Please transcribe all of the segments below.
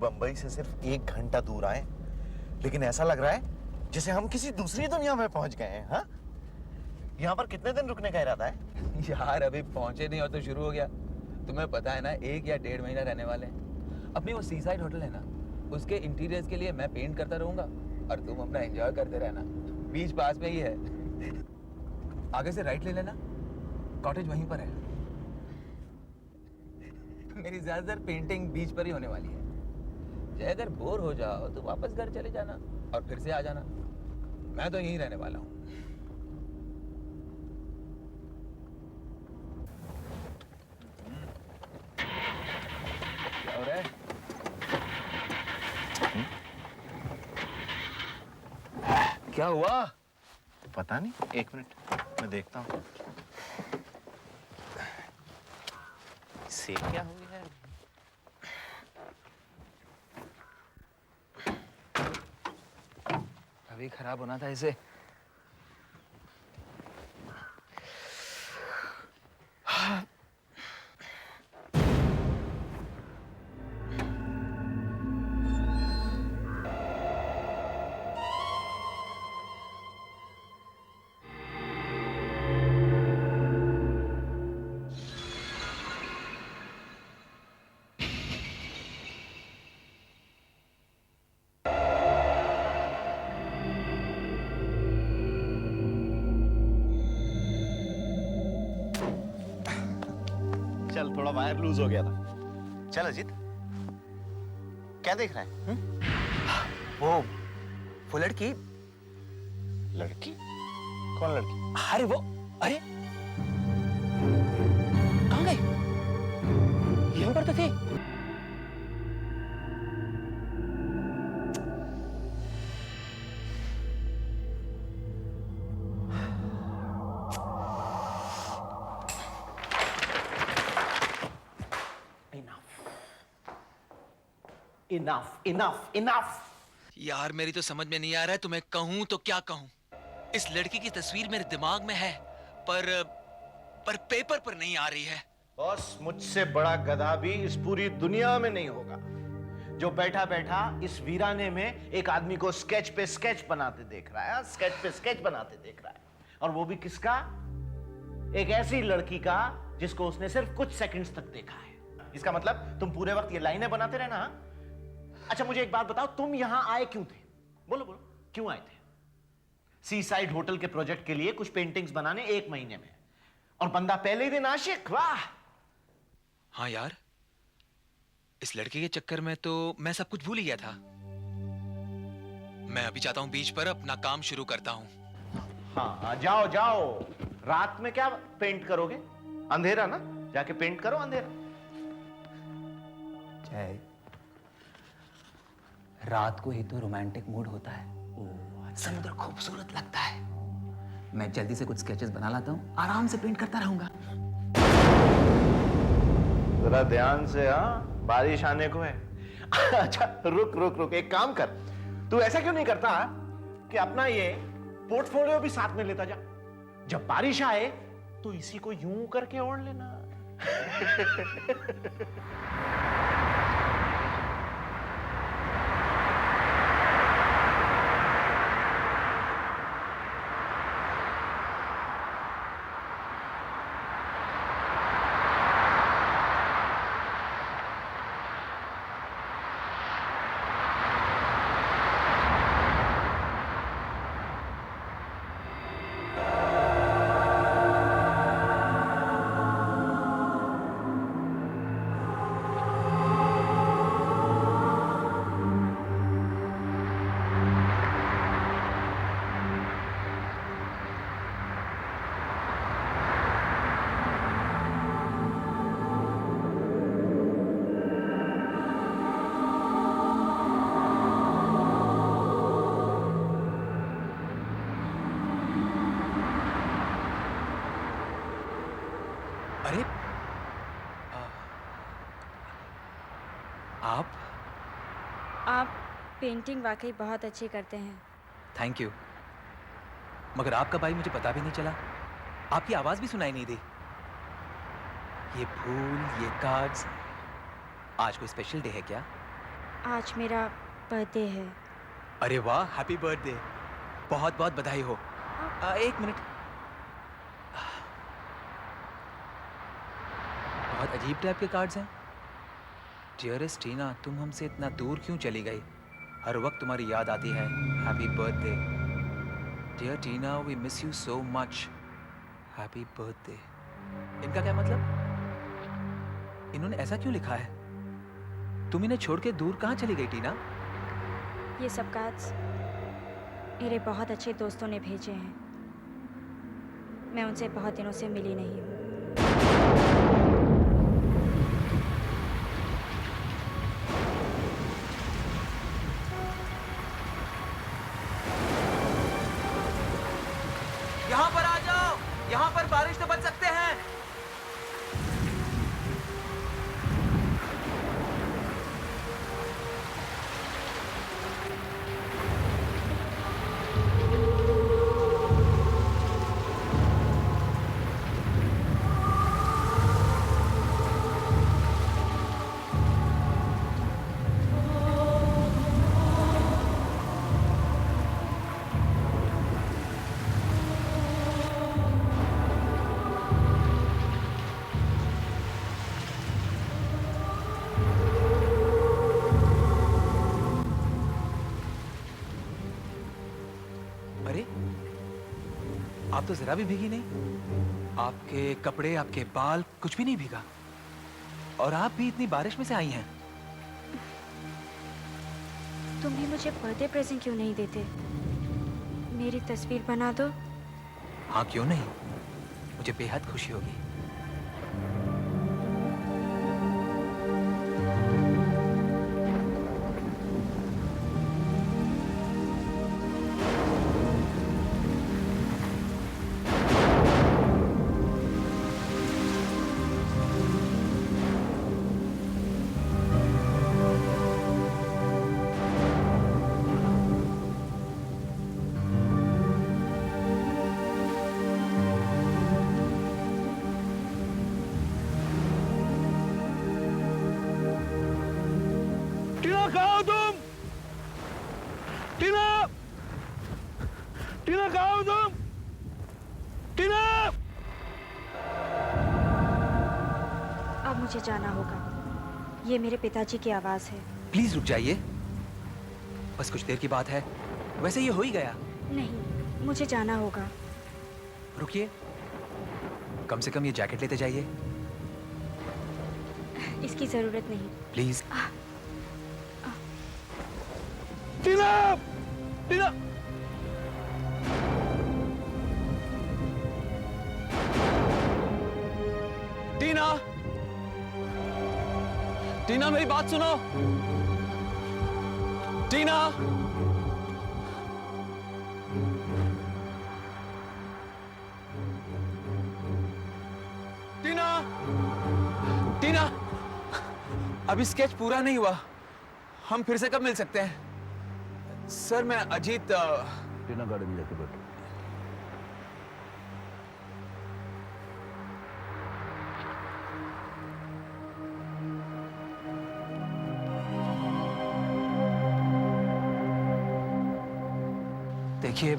बंबई से सिर्फ 1 घंटा दूर आए, लेकिन ऐसा लग रहा है जैसे हम किसी दूसरी दुनिया में पहुंच गए हैं। हाँ, यहाँ पर कितने दिन रुकने का इरादा है? यार अभी पहुंचे नहीं और तो शुरू हो गया। तुम्हें पता है ना, 1 या 1.5 महीना रहने वाले हैं। अपनी वो सी साइड होटल है ना, उसके इंटीरियर्स के लिए मैं पेंट करता रहूंगा और तुम अपना एंजॉय करते रहना। बीच पास में ही है। आगे से राइट ले लेना, कॉटेज वहीं पर है। मेरी ज्यादातर पेंटिंग बीच पर ही होने वाली है। चाहे अगर बोर हो जाओ तो वापस घर चले जाना और फिर से आ जाना। मैं तो यहीं रहने वाला हूँ। क्या हो रहा है? क्या हुआ? पता नहीं, 1 मिनट मैं देखता हूँ। से क्या हो गया? अभी खराब होना था इसे। चल, थोड़ा वायर लूज हो गया था। चल अजीत, क्या देख रहा है? वो लड़की। लड़की? कौन लड़की? अरे वो, अरे कहाँ गई? यहीं पर तो थी। Enough, enough, enough. यार मेरी तो समझ में नहीं आ रहा है, तुम्हें कहूं तो क्या कहूं। इस लड़की की तस्वीर मेरे दिमाग में है, पर पेपर पर नहीं आ रही है। बॉस, मुझसे बड़ा गधा भी इस पूरी दुनिया में नहीं होगा जो बैठा बैठा इस वीराने में एक आदमी को स्केच पे स्केच बनाते देख रहा है। स्केच पे स्केच बनाते देख रहा है, और वो भी किसका? एक ऐसी लड़की का जिसको उसने सिर्फ कुछ सेकंड्स तक देखा है। इसका मतलब तुम पूरे वक्त ये लाइनें बनाते रहना। हाँ? अच्छा, मुझे एक बात बताओ, तुम यहां आए क्यों थे? बोलो बोलो, क्यों आए थे? सी साइड होटल के प्रोजेक्ट के लिए कुछ पेंटिंग्स बनाने 1 महीने में, और बंदा पहले ही दिन आशिक। वाह! हाँ यार, इस लड़के के चक्कर में तो मैं सब कुछ भूल ही गया था। मैं अभी चाहता हूं बीच पर अपना काम शुरू करता हूं। हाँ, जाओ जाओ। रात में क्या पेंट करोगे? अंधेरा ना, जाके पेंट करो अंधेरा। जय, रात को ही तो रोमांटिक मूड होता है। समुद्र खूबसूरत लगता है। मैं जल्दी से कुछ स्केचेस बना लाता हूँ, आराम से पेंट करता रहूंगा। जरा ध्यान से। हाँ, बारिश आने को है। अच्छा, रुक रुक रुक, एक काम कर। तू ऐसा क्यों नहीं करता कि अपना ये पोर्टफोलियो भी साथ में लेता जा? जब बारिश आए तो इसी को यूं करके ओढ़ लेना। अरे आप पेंटिंग वाकई बहुत अच्छी करते हैं। Thank you. मगर आपका भाई मुझे पता भी नहीं चला, आपकी आवाज भी सुनाई नहीं दी। ये फूल, ये कार्ड्स, आज कोई स्पेशल डे है क्या? आज मेरा बर्थडे है। अरे वाह, हैप्पी बर्थडे। बहुत बहुत बधाई हो। एक मिनट। बहुत अजीब टाइप के कार्ड्स हैं। डियरेस्ट टीना, तुम हमसे इतना दूर क्यों चली गई? हर वक्त तुम्हारी याद आती है। Happy birthday dear Tina, we miss you so much. Happy birthday. इनका क्या मतलब? इन्होंने ऐसा क्यों लिखा है? तुम इन्हें छोड़ के दूर कहाँ चली गई टीना? ये सब कार्ड्स मेरे बहुत अच्छे दोस्तों ने भेजे हैं। मैं उनसे बहुत दिनों से मिली नहीं हूँ। यहाँ पर आ जाओ, यहाँ पर बारिश से बच सकते हैं। अरे, आप तो जरा भी भीगी नहीं। आपके कपड़े, आपके बाल, कुछ भी नहीं भीगा। और आप भी इतनी बारिश में से आई हैं। तुम भी मुझे बर्थडे प्रेजेंट क्यों नहीं देते? मेरी तस्वीर बना दो। हाँ, क्यों नहीं, मुझे बेहद खुशी होगी। टीना, कहाँ हो तुम? टीना, टीना कहाँ हो तुम? टीना! अब मुझे जाना होगा। ये मेरे पिताजी की आवाज़ है। प्लीज रुक जाइए, बस कुछ देर की बात है। वैसे ये हो ही गया। नहीं, मुझे जाना होगा। रुकिए, कम से कम ये जैकेट लेते जाइए। इसकी ज़रूरत नहीं। प्लीज। टीना! टीना! टीना! टीना, मेरी बात सुनो। टीना! टीना! टीना! अभी स्केच पूरा नहीं हुआ। हम फिर से कब मिल सकते हैं? सर, मैं अजीत। टीना गाड़ी में जाके बैठो। देखिए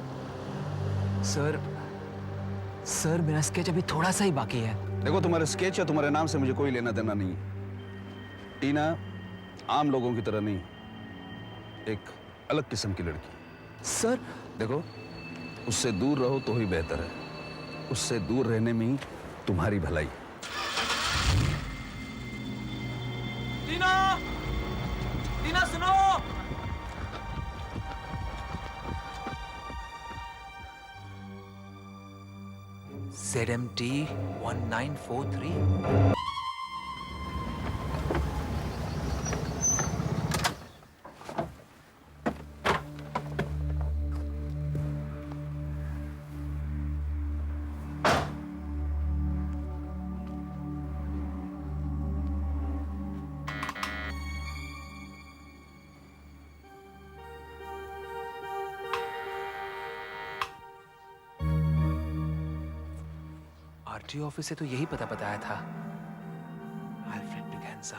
सर, मेरा स्केच अभी थोड़ा सा ही बाकी है। देखो, तुम्हारे स्केच या तुम्हारे नाम से मुझे कोई लेना देना नहीं है। टीना आम लोगों की तरह नहीं, एक अलग किस्म की लड़की। सर, देखो, उससे दूर रहो तो ही बेहतर है। उससे दूर रहने में ही तुम्हारी भलाई। टीना! टीना, सुनो! ZMT 1943। आरटीओ ऑफिस से तो यही पता बताया था, अल्फ्रेड ब्रिगेंजा।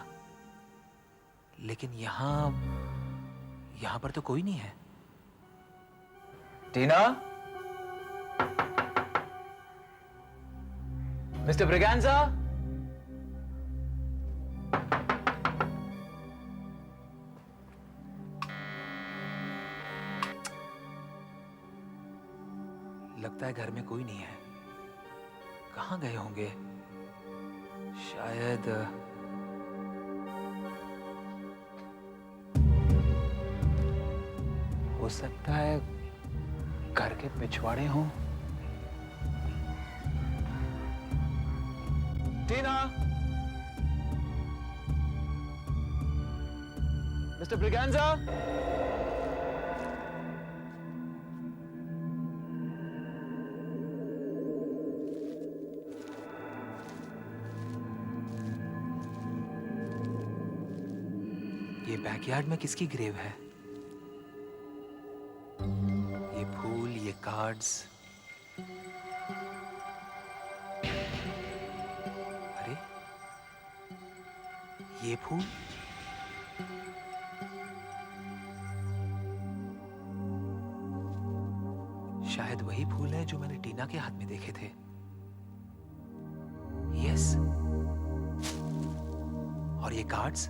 लेकिन यहाँ पर तो कोई नहीं है। टीना, मिस्टर ब्रिगेंजा, लगता है घर में कोई नहीं है। कहाँ गए होंगे? शायद हो सकता है घर के पिछवाड़े हों। टीना, मिस्टर ब्रिगेंजा, ये बैकयार्ड में किसकी ग्रेव है? ये फूल, ये कार्ड्स। अरे, ये फूल? शायद वही फूल है जो मैंने टीना के हाथ में देखे थे। यस। और ये कार्ड्स?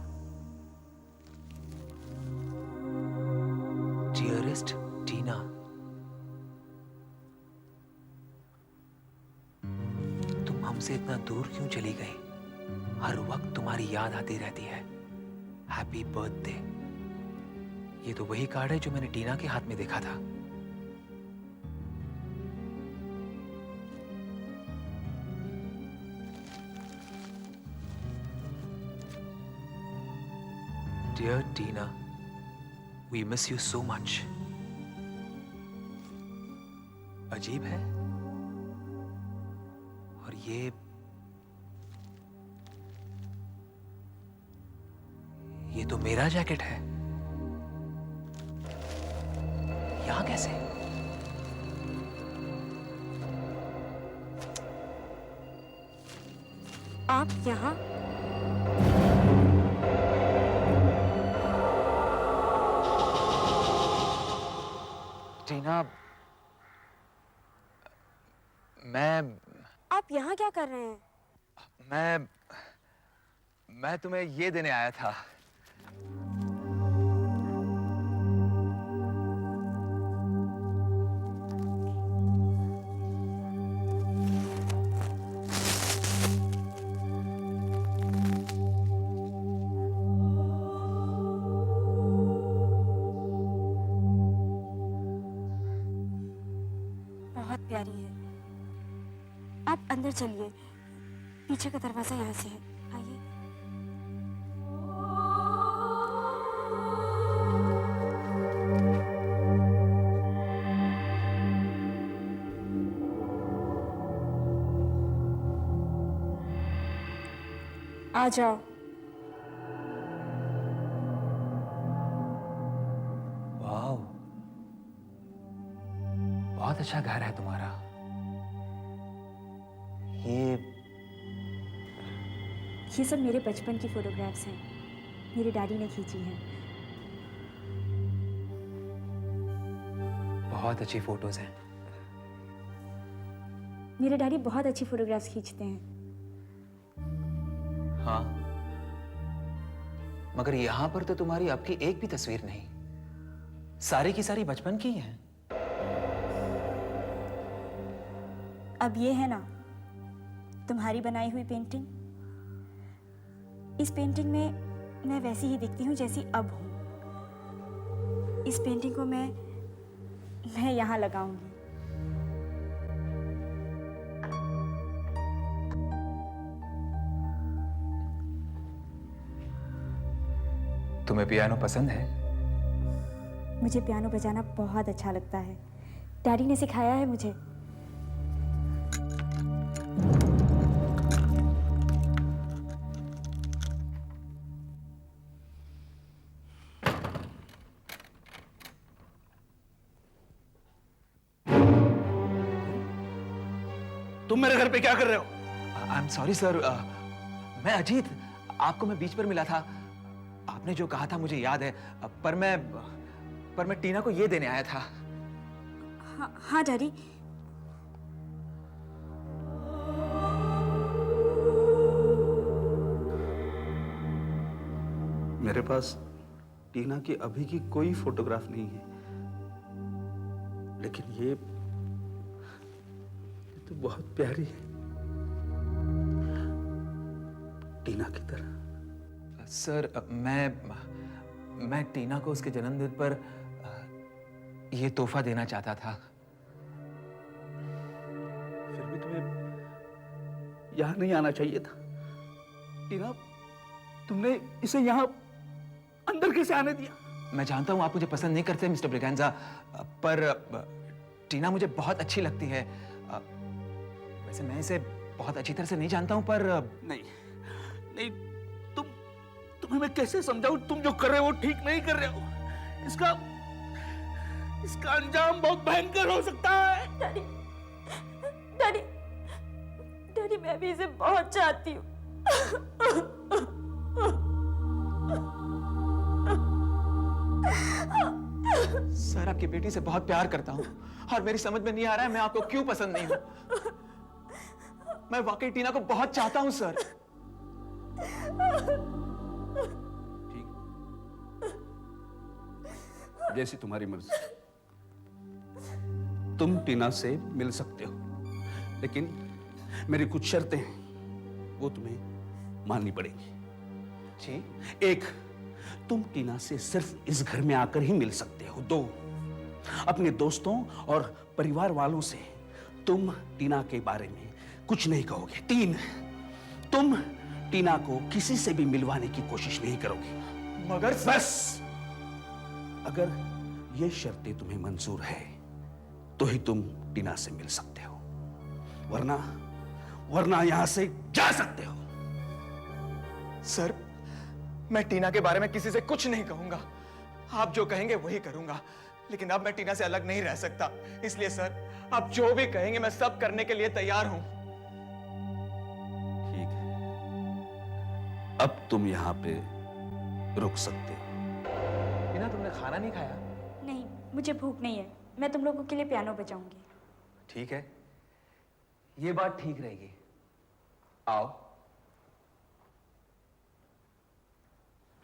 डियरेस्ट टीना, तुम हमसे इतना दूर क्यों चली गई? हर वक्त तुम्हारी याद आती रहती है। Happy birthday. ये तो वही कार्ड है जो मैंने टीना के हाथ में देखा था। Dear Tina, We miss you so much. अजीब है। और ये तो मेरा जैकेट है। यहां कैसे? आप यहाँ? टीना, आप यहाँ क्या कर रहे हैं? मैं तुम्हें ये देने आया था। बहुत प्यारी है। आप अंदर चलिए, पीछे का दरवाजा यहाँ से है। आइए। आ जाओ। वाह, बहुत अच्छा घर है तुम्हारा। ये सब मेरे बचपन की फोटोग्राफ्स हैं, मेरे डैडी ने खींची हैं। बहुत अच्छी फोटोज हैं। मेरे डैडी बहुत अच्छी फोटोग्राफ्स खींचते हैं। हाँ, मगर यहां पर तो तुम्हारी अब की एक भी तस्वीर नहीं। सारी की सारी बचपन की हैं। अब ये है ना तुम्हारी बनाई हुई पेंटिंग। इस पेंटिंग में मैं वैसी ही दिखती हूँ जैसी अब हूँ। इस पेंटिंग को मैं यहाँ लगाऊंगी। तुम्हें पियानो पसंद है? मुझे पियानो बजाना बहुत अच्छा लगता है। डैडी ने सिखाया है मुझे। तुम मेरे घर पे क्या कर रहे हो? आई एम सॉरी सर, मैं अजीत, आपको मैं बीच पर मिला था। आपने जो कहा था मुझे याद है, पर मैं टीना को ये देने आया था। हाँ हाँ डैडी। मेरे पास टीना की अभी की कोई फोटोग्राफ नहीं है, लेकिन ये तो बहुत प्यारी है, टीना की तरह। सर मैं टीना को उसके जन्मदिन पर ये तोहफा देना चाहता था। फिर भी तुम्हें यहां नहीं आना चाहिए था टीना। तुमने इसे यहां अंदर कैसे आने दिया? मैं जानता हूं आप मुझे पसंद नहीं करते मिस्टर ब्रिगेंजा, पर टीना मुझे बहुत अच्छी लगती है। वैसे मैं इसे बहुत अच्छी तरह से नहीं जानता हूं, पर नहीं नहीं, तुम्हें मैं कैसे समझाऊं? तुम जो कर रहे हो वो ठीक नहीं कर रहे हो। इसका अंजाम बहुत भयंकर हो सकता है। डैडी डैडी डैडी, मैं भी इसे बहुत चाहती हूँ। सर आपकी बेटी से बहुत प्यार करता हूं और मेरी समझ में नहीं आ रहा है मैं आपको क्यों पसंद नहीं हूं। मैं वाकई टीना को बहुत चाहता हूं सर। ठीक, जैसी तुम्हारी मर्जी। तुम टीना से मिल सकते हो, लेकिन मेरी कुछ शर्तें हैं, वो तुम्हें माननी पड़ेंगी। जी? एक, तुम टीना से सिर्फ इस घर में आकर ही मिल सकते हो। दो, अपने दोस्तों और परिवार वालों से तुम टीना के बारे में कुछ नहीं कहोगे। तीन, तुम टीना को किसी से भी मिलवाने की कोशिश नहीं करोगे। मगर बस, अगर ये शर्तें तुम्हें मंजूर है तो ही तुम टीना से मिल सकते हो, वरना यहां से जा सकते हो। सर मैं टीना के बारे में किसी से कुछ नहीं कहूंगा। आप जो कहेंगे वही करूंगा, लेकिन अब मैं टीना से अलग नहीं रह सकता। इसलिए सर आप जो भी कहेंगे मैं सब करने के लिए तैयार हूं। ठीक है, अब तुम यहां पे रुक सकते हो। टीना तुमने खाना नहीं खाया? नहीं, मुझे भूख नहीं है। मैं तुम लोगों के लिए पियानो बजाऊंगी। ठीक है, ये बात ठीक रहेगी। आओ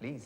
प्लीज।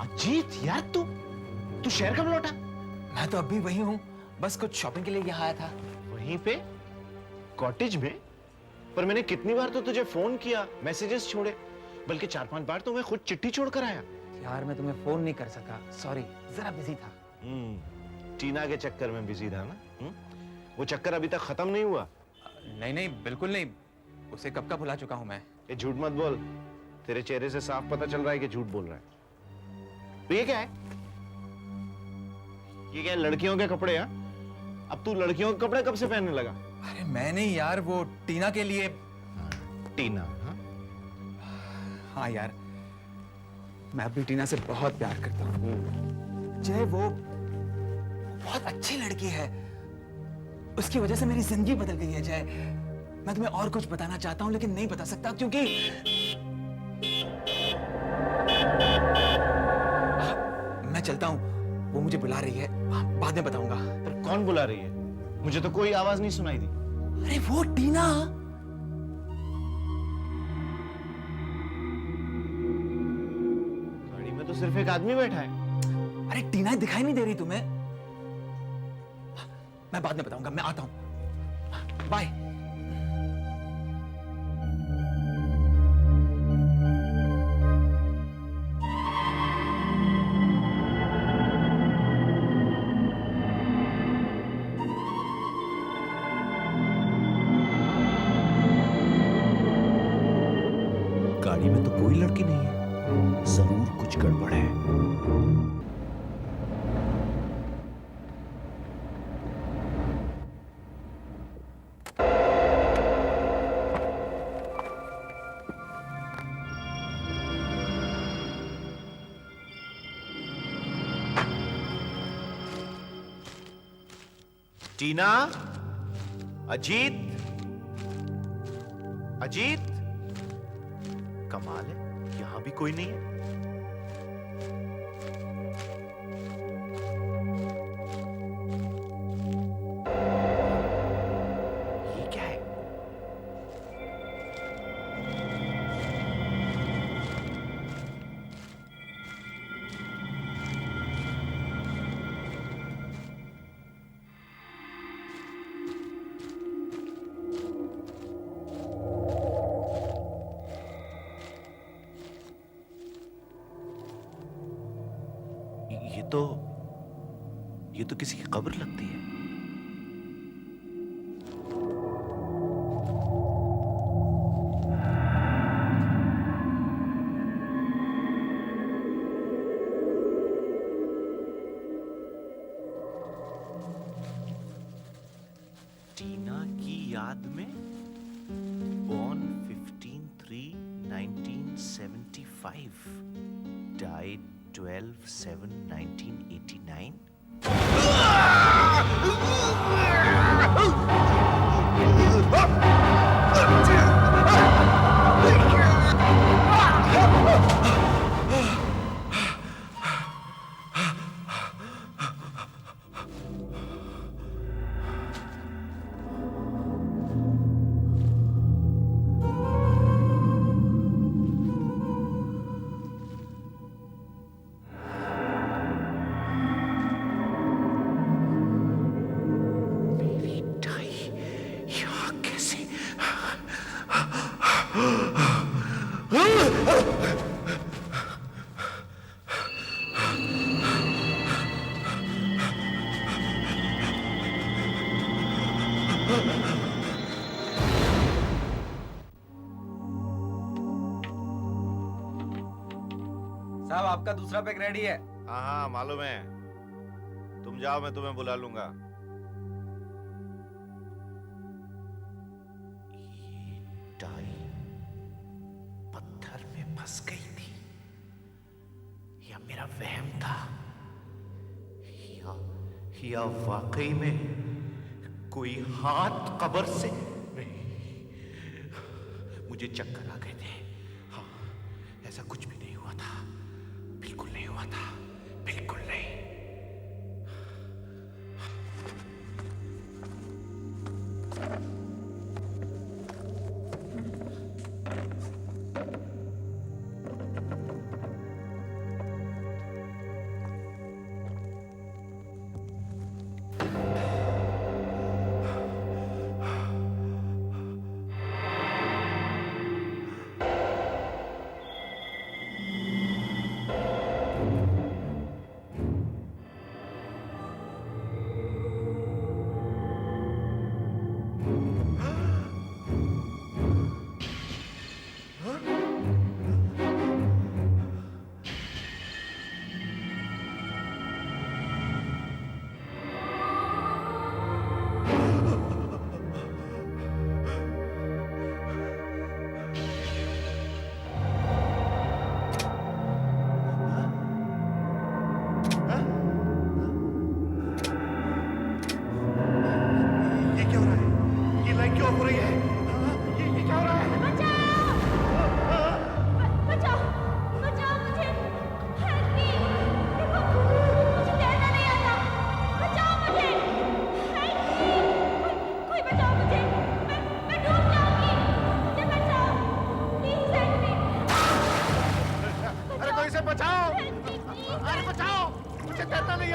अजीत यार, तू शहर कब लौटा? मैं तो अभी वही हूं, बस कुछ शॉपिंग के लिए यहाँ आया था। वहीं पे कॉटेज में? पर मैंने कितनी बार तो तुझे फोन किया, मैसेजेस छोड़े, बल्कि 4-5 बार तो मैं खुद चिट्ठी छोड़ कर आया। यार मैं तुम्हें फोन नहीं कर सका, सॉरी, जरा बिजी था। टीना के चक्कर में बिजी था ना? वो चक्कर अभी तक खत्म नहीं हुआ? नहीं नहीं, बिल्कुल नहीं, उसे कब का भुला चुका हूं मैं। ये झूठ मत बोल, तेरे चेहरे से साफ पता चल रहा है कि झूठ बोल रहा है। तो ये क्या है? ये क्या है? लड़कियों के कपड़े? हैं? अब तू लड़कियों के कपड़े कब से पहनने लगा? अरे मैं नहीं यार, वो टीना के लिए। टीना? हाँ? हाँ यार, मैं अपनी टीना से बहुत प्यार करता हूँ। जय वो बहुत अच्छी लड़की है, उसकी वजह से मेरी जिंदगी बदल गई है। जय, मैं तुम्हें और कुछ बताना चाहता हूँ लेकिन नहीं बता सकता, क्योंकि मैं चलता हूँ, वो मुझे बुला रही है, बाद में बताऊंगा। पर कौन बुला रही है? मुझे तो कोई आवाज नहीं सुनाई दी। अरे वो टीना, सिर्फ एक आदमी बैठा है। अरे टीना दिखाई नहीं दे रही तुम्हें? मैं बाद में बताऊंगा, मैं आता हूं, बाय। गाड़ी में तो कोई लड़की नहीं है, जरूर कुछ गड़बड़ है। टीना, अजीत, अजीत, कमाल है, यहां भी कोई नहीं है। ये क्या है? ये तो किसी की कब्र लगती है। टीना की याद में born 15/3/1975, died 12/7/1989। साहब आपका दूसरा पैक रेडी है। हाँ हाँ मालूम है, तुम जाओ, मैं तुम्हें बुला लूंगा। ये टाई पत्थर में फंस गई थी या मेरा वहम था, या वाकई में कोई हाथ कब्र से नहीं। मुझे चक्कर आ गए थे। हाँ, ऐसा कुछ भी नहीं हुआ था, बिल्कुल नहीं हुआ था, बिल्कुल नहीं।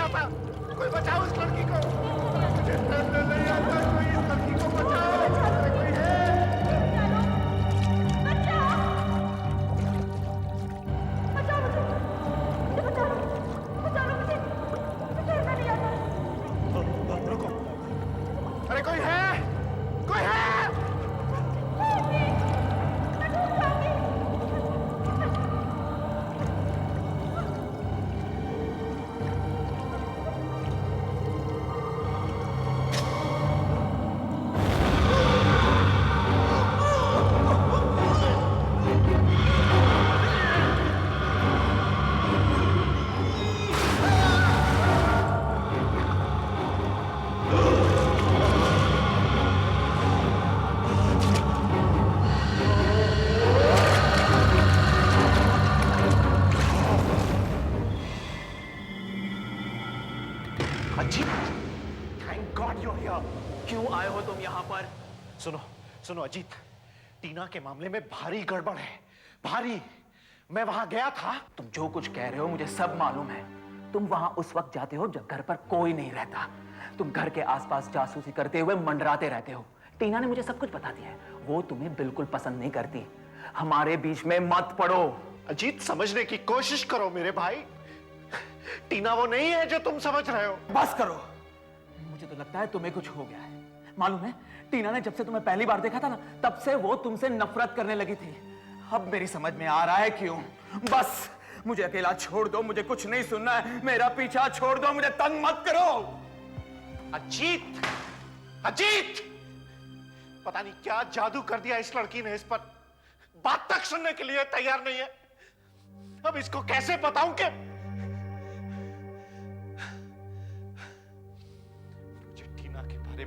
आता। कोई बचाओ इस लड़की को, मुझे तैरने नहीं आता। कोई इस लड़की को बचाओ, कोई है? रुको, अरे कोई है? कोई है? Ajit, thank God you are here. क्यों आए हो तुम यहाँ पर? सुनो सुनो अजीत, टीना के मामले में भारी गड़बड़ है, भारी। मैं वहां गया था। तुम जो कुछ कह रहे हो मुझे सब मालूम है। तुम वहां उस वक्त जाते हो जब घर पर कोई नहीं रहता। तुम घर के आसपास जासूसी करते हुए मंडराते रहते हो। टीना ने मुझे सब कुछ बता दिया है। वो तुम्हें बिल्कुल पसंद नहीं करती। हमारे बीच में मत पड़ो। अजीत, समझने की कोशिश करो मेरे भाई। टीना वो नहीं है जो तुम समझ रहे हो। बस करो। मुझे तो लगता है तुम्हें कुछ हो गया है। मालूम है, टीना ने जब से तुम्हें पहली बार देखा था ना, तब से वो तुमसे नफरत करने लगी थी। अब मेरी समझ में आ रहा है क्यों। बस मुझे अकेला छोड़ दो, मुझे कुछ नहीं सुनना है। मेरा पीछा छोड़ दो, मुझे तंग मत करो। अजीत, अजीत, पता नहीं क्या जादू कर दिया इस लड़की ने इस पर। बात तक सुनने के लिए तैयार नहीं है। अब इसको कैसे बताऊं कि मुझे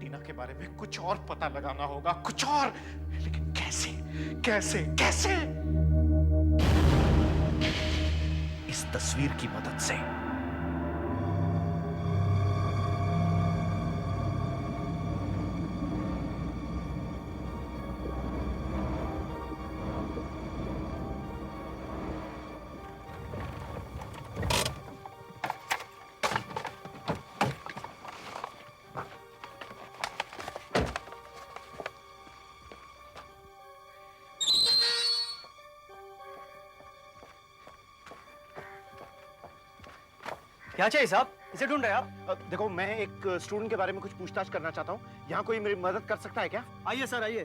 टीना के बारे में कुछ और पता लगाना होगा, कुछ और। लेकिन कैसे कैसे कैसे? इस तस्वीर की मदद से। क्या चाहिए साहब? इसे ढूंढ रहे हैं आप? देखो, मैं एक स्टूडेंट के बारे में कुछ पूछताछ करना चाहता हूँ। यहाँ कोई मेरी मदद कर सकता है क्या? आइए सर, आइए।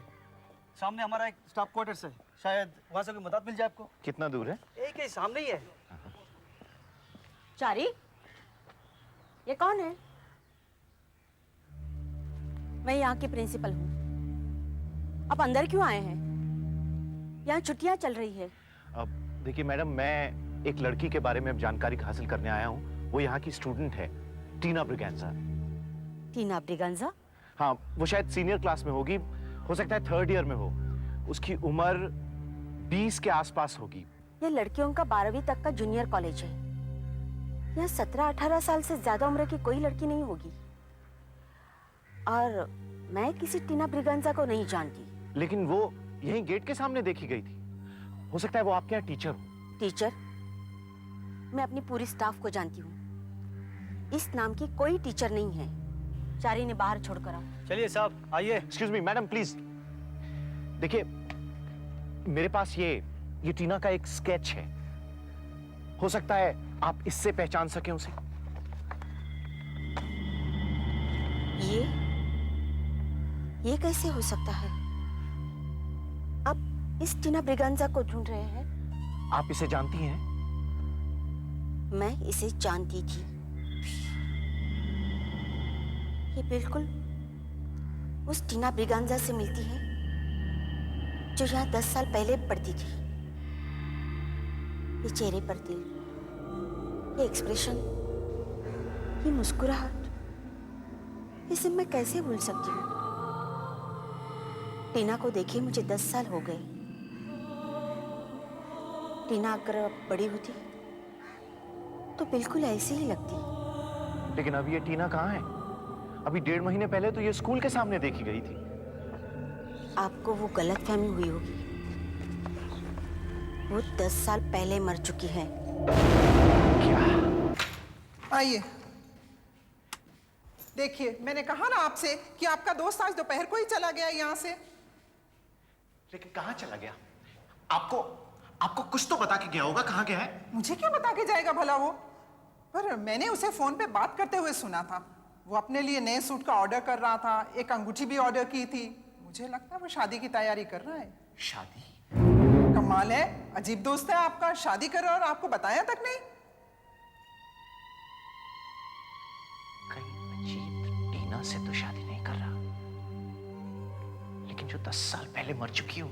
सामने हमारा एक स्टाफ क्वार्टर्स है, शायद वहाँ से कोई मदद मिल जाए आपको। कितना दूर है? एक ही सामने ही है। चारी, ये कौन है? मैं यहाँ की प्रिंसिपल हूँ। आप अंदर क्यों आए हैं? यहाँ छुट्टियाँ चल रही है। अब देखिए मैडम, मैं एक लड़की के बारे में जानकारी हासिल करने आया हूँ। वो यहाँ की स्टूडेंट है, टीना ब्रिगेंजा। टीना ब्रिगेंजा? हाँ, वो शायद सीनियर क्लास में होगी, हो सकता है 3rd ईयर में हो। उसकी उम्र 20 के आसपास होगी। ये लड़कियों का 12वीं तक का जूनियर कॉलेज है। यहाँ 17-18 साल से ज्यादा उम्र की कोई लड़की नहीं होगी। और मैं किसी टीना ब्रिगेंजा को नहीं जानती। लेकिन वो यहीं गेट के सामने देखी गई थी। हो सकता है वो आपके यहाँ टीचर हो। टीचर? मैं अपनी पूरी स्टाफ को जानती हूँ। इस नाम की कोई टीचर नहीं है। चारी ने बाहर छोड़कर आओ। चलिए साहब, आइए। Excuse me madam, please. देखिए, मेरे पास ये टीना का एक स्केच है। हो सकता है आप इससे पहचान सकें उसे। ये कैसे हो सकता है? आप इस टीना ब्रिगेंजा को ढूंढ रहे हैं? आप इसे जानती हैं? मैं इसे जानती थी। ये बिल्कुल उस टीना ब्रिगेंजा से मिलती है जो यहाँ 10 साल पहले पढ़ती थी। ये चेहरे पर दिल, ये एक्सप्रेशन, ये मुस्कुराहट, ये सब मैं कैसे भूल सकती हूँ? टीना को देखे मुझे 10 साल हो गए। टीना अगर अब बड़ी होती तो बिल्कुल ऐसी ही लगती। लेकिन अब ये टीना कहाँ है? अभी 1.5 महीने पहले तो ये स्कूल के सामने देखी गई थी। आपको वो गलतफहमी हुई होगी। वो 10 साल पहले मर चुकी है। क्या? आइए। देखिए, मैंने कहा ना आपसे कि आपका दोस्त आज दोपहर को ही चला गया यहाँ से। लेकिन कहाँ चला गया? आपको कुछ तो बता के गया होगा, कहाँ गया है? मुझे क्या बता के जाएगा भला वो? पर मैंने उसे फोन पे बात करते हुए सुना था। वो अपने लिए नए सूट का ऑर्डर कर रहा था, एक अंगूठी भी ऑर्डर की थी। मुझे लगता है वो शादी की तैयारी कर रहा है। शादी? कमाल है, अजीब दोस्त है आपका, शादी कर रहा और आपको बताया तक नहीं। कहीं अजीत टीना से तो शादी नहीं कर रहा, लेकिन जो 10 साल पहले मर चुकी हो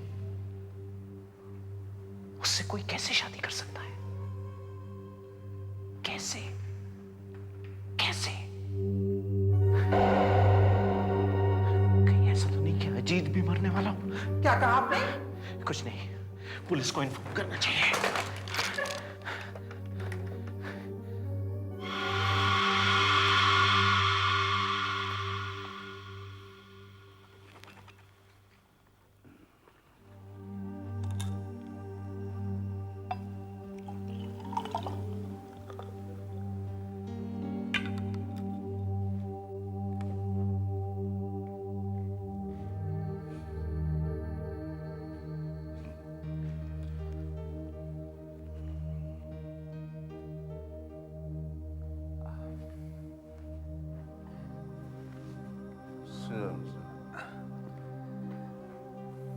उससे कोई कैसे शादी कर सकता है? कैसे कैसे? कहीं ऐसा तो नहीं कि अजीत भी मरने वाला हो? क्या कहा आपने? कुछ नहीं, पुलिस को इन्फॉर्म करना चाहिए।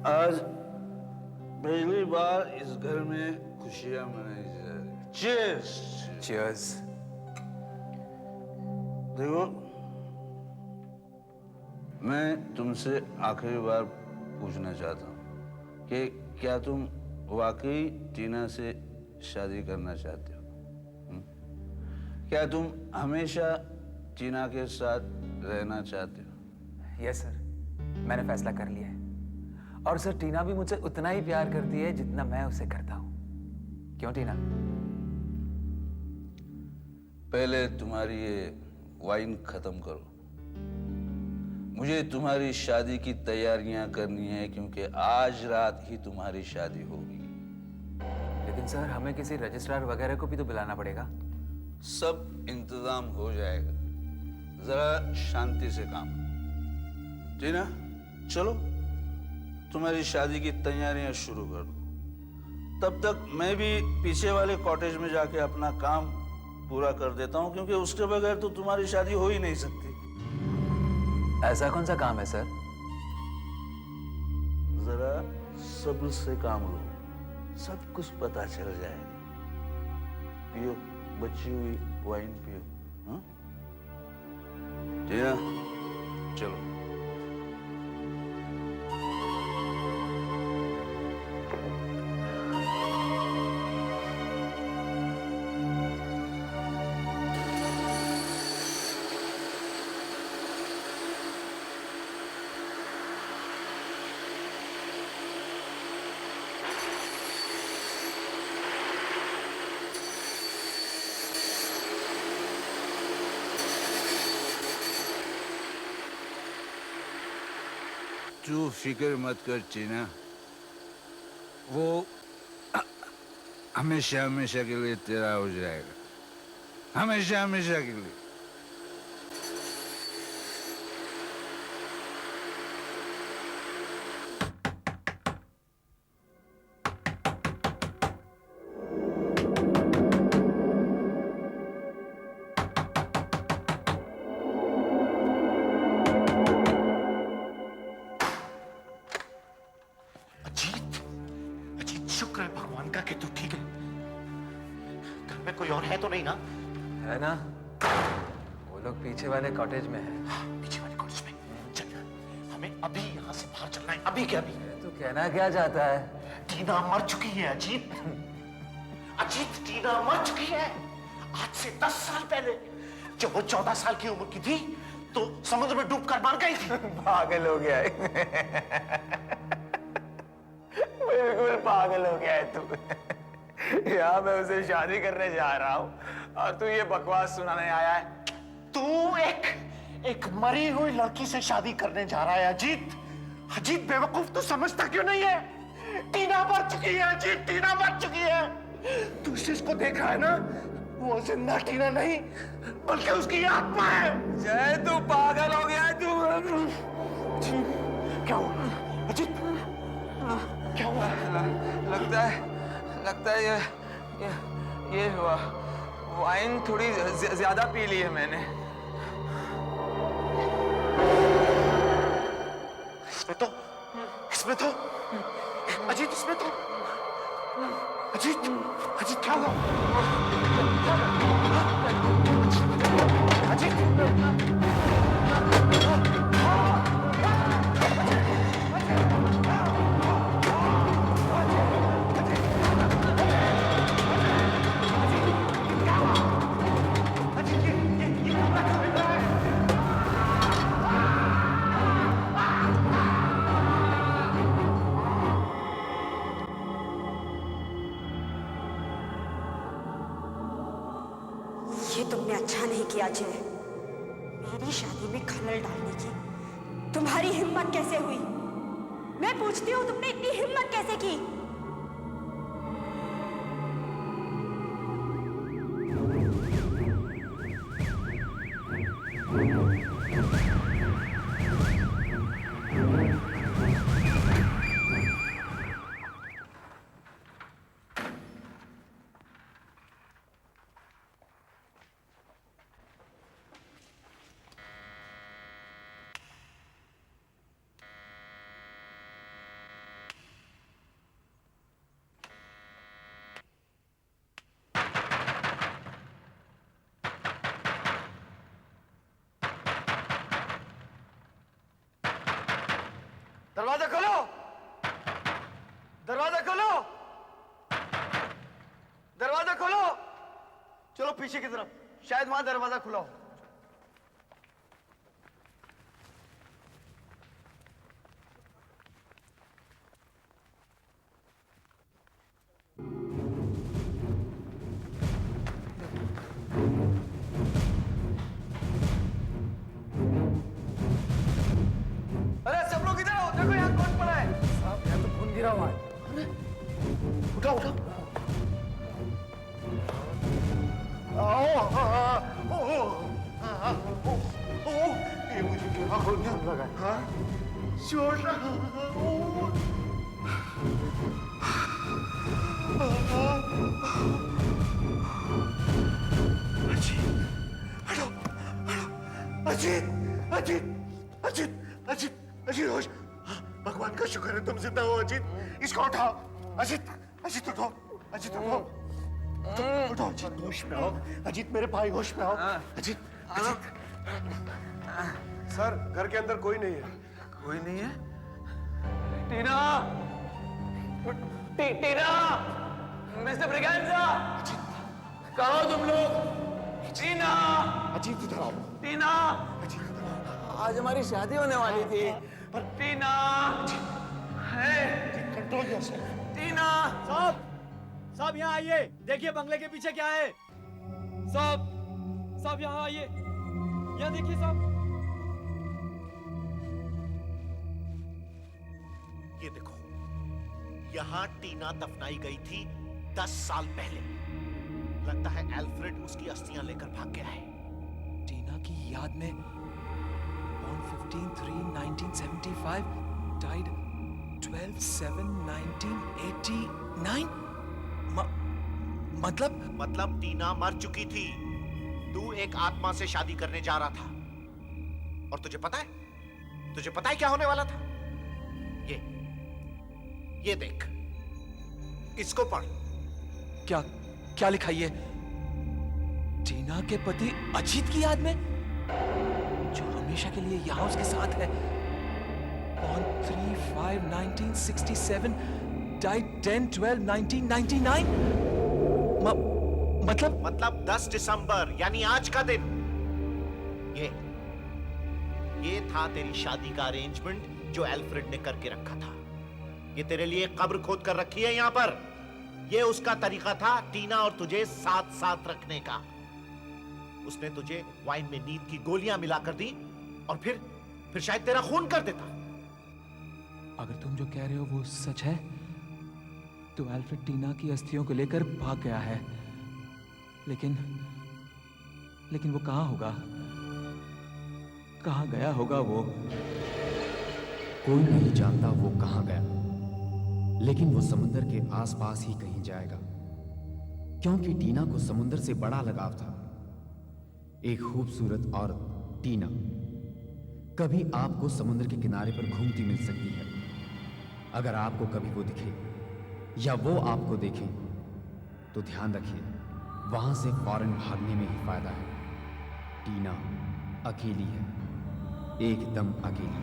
आज पहली बार इस घर में खुशियां मनाई जा रही। चीयर्स। चीयर्स। देखो, मैं तुमसे आखिरी बार पूछना चाहता हूँ कि क्या तुम वाकई टीना से शादी करना चाहते हो? क्या तुम हमेशा टीना के साथ रहना चाहते हो? यस सर, मैंने फैसला कर लिया है। और सर, टीना भी मुझसे उतना ही प्यार करती है जितना मैं उसे करता हूँ। क्यों टीना? पहले तुम्हारी ये वाइन खत्म करो। मुझे तुम्हारी शादी की तैयारियां करनी है, क्योंकि आज रात ही तुम्हारी शादी होगी। लेकिन सर, हमें किसी रजिस्ट्रार वगैरह को भी तो बुलाना पड़ेगा। सब इंतजाम हो जाएगा, जरा शांति से काम। टीना, चलो तुम्हारी शादी की तैयारियां शुरू कर दो। तब तक मैं भी पीछे वाले कॉटेज में जाके अपना काम पूरा कर देता हूँ, क्योंकि उसके बगैर तो तुम्हारी शादी हो ही नहीं सकती। ऐसा कौन सा काम है सर? जरा सब्र से काम लो, सब कुछ पता चल जाएगा। पियो, बची हुई वाइन पियो। हाँ? टीना, चलो। तू फिक्र मत कर टीना, वो हमेशा हमेशा के लिए तेरा हो जाएगा। हमेशा हमेशा के लिए। शुक्र है भगवान का कि तू ठीक है। घर में कोई और है तो नहीं ना? है ना, वो लोग पीछे वाले कॉटेज में है। हाँ, पीछे वाले कॉटेज में। चल, हमें अभी यहाँ से बाहर चलना है, अभी के अभी। तू कहना क्या चाहता है? टीना मर चुकी है अजीत। अजीत, टीना मर चुकी है। आज से 10 साल पहले, जब वो 14 साल की उम्र की थी, तो समुद्र में डूबकर मर गई थी। पागल हो गया है। बिल्कुल पागल हो गया है तू। यहाँ मैं उसे शादी करने जा रहा हूँ और तू ये बकवास सुनाने आया है। तू एक मरी हुई लड़की से शादी करने जा रहा है अजीत। अजीत बेवकूफ, तू समझता क्यों नहीं है? टीना मर चुकी है अजीत, टीना मर चुकी है। तू इस चीज को देख रहा है ना? वो जिंदा टीना नहीं बल्कि उसकी आत्मा है। जय तू पागल हो गया है तू। क्या हुआ अजीत? क्या हुआ? लगता है ये वाइन थोड़ी ज्यादा पी ली है मैंने। इसमें तो अजीत, इसमें तो अजीत क्या हुआ? अजीत ये तुमने अच्छा नहीं किया जय। मेरी शादी में खलल डालने की तुम्हारी हिम्मत कैसे हुई? मैं पूछती हूँ, तुमने इतनी हिम्मत कैसे की? दरवाजा खोलो, दरवाजा खोलो, दरवाजा खोलो। चलो पीछे की तरफ, शायद वहां दरवाजा खुला हो। अरे सब लोग इधर आओ, देखो यहाँ कौन पड़ा है। साहब यहाँ तो खून गिरा हुआ है। उठाओ उठाओ। ये मुझे क्या होने लगा? हाँ चोट लगा। अजीत अजीत अजीत अजीत अजीत होश। भगवान का शुक्र है तुम जिंदा हो अजीत। इसको उठाओ अजीत, अजीत उठाओ, अजीत उठाओ, उठाओ अजीत, होश में आओ अजीत, मेरे भाई होश में आओ अजीत, अजीत। सर घर के अंदर कोई नहीं है। कोई नहीं है? टीना, टीना, मिस्टर ब्रिगेंजा, कहाँ हो तुम लोग? टीना, अजीत इधर आओ। टीना, अजीत इधर आओ। आज हमारी शादी होने वाली थी। टीना, है कंट्रोल योरसेल्फ। टीना। साहब यहाँ आइए, देखिए बंगले के पीछे क्या है। साहब यहाँ आइए, यहाँ देखिए साहब। ये देखो, यहाँ टीना दफनाई गई थी 10 साल पहले। लगता है एल्फ्रेड उसकी अस्थियां लेकर भाग गया है। टीना की याद में born 15/3/1975, died 12/7/1989। मतलब टीना मर चुकी थी। तू एक आत्मा से शादी करने जा रहा था। और तुझे पता है क्या होने वाला था? ये देख, इसको पढ़। क्या लिखा ये? टीना के पति अजीत की याद में, जो हमेशा के लिए यहां उसके साथ है। On 3/5/1967, died 10/12/1999। मतलब 10 दिसंबर यानी आज का दिन। ये था तेरी शादी का अरेंजमेंट जो एल्फ्रेड ने करके रखा था। ये तेरे लिए कब्र खोद कर रखी है यहाँ पर। ये उसका तरीका था टीना और तुझे साथ साथ रखने का। उसने तुझे वाइन में नींद की गोलियां मिलाकर दी और फिर शायद तेरा खून कर देता। अगर तुम जो कह रहे हो वो सच है, तो एल्फ्रेड टीना की अस्थियों को लेकर भाग गया है। लेकिन लेकिन वो कहाँ होगा? कहाँ गया होगा वो? कोई नहीं जानता वो कहाँ गया, लेकिन वो समुंदर के आसपास ही कहीं जाएगा, क्योंकि टीना को समुंदर से बड़ा लगाव था। एक खूबसूरत औरत टीना कभी आपको समुद्र के किनारे पर घूमती मिल सकती है। अगर आपको कभी वो दिखे या वो आपको देखे तो ध्यान रखिए, वहां से फौरन भागने में ही फायदा है। टीना अकेली है, एकदम अकेली,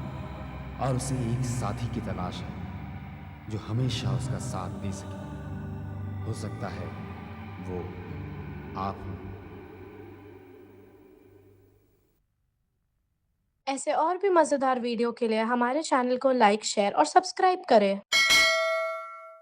और उसे एक साथी की तलाश है जो हमेशा उसका साथ दे सके। हो सकता है वो आप हो। ऐसे और भी मज़ेदार वीडियो के लिए हमारे चैनल को लाइक, शेयर और सब्सक्राइब करें।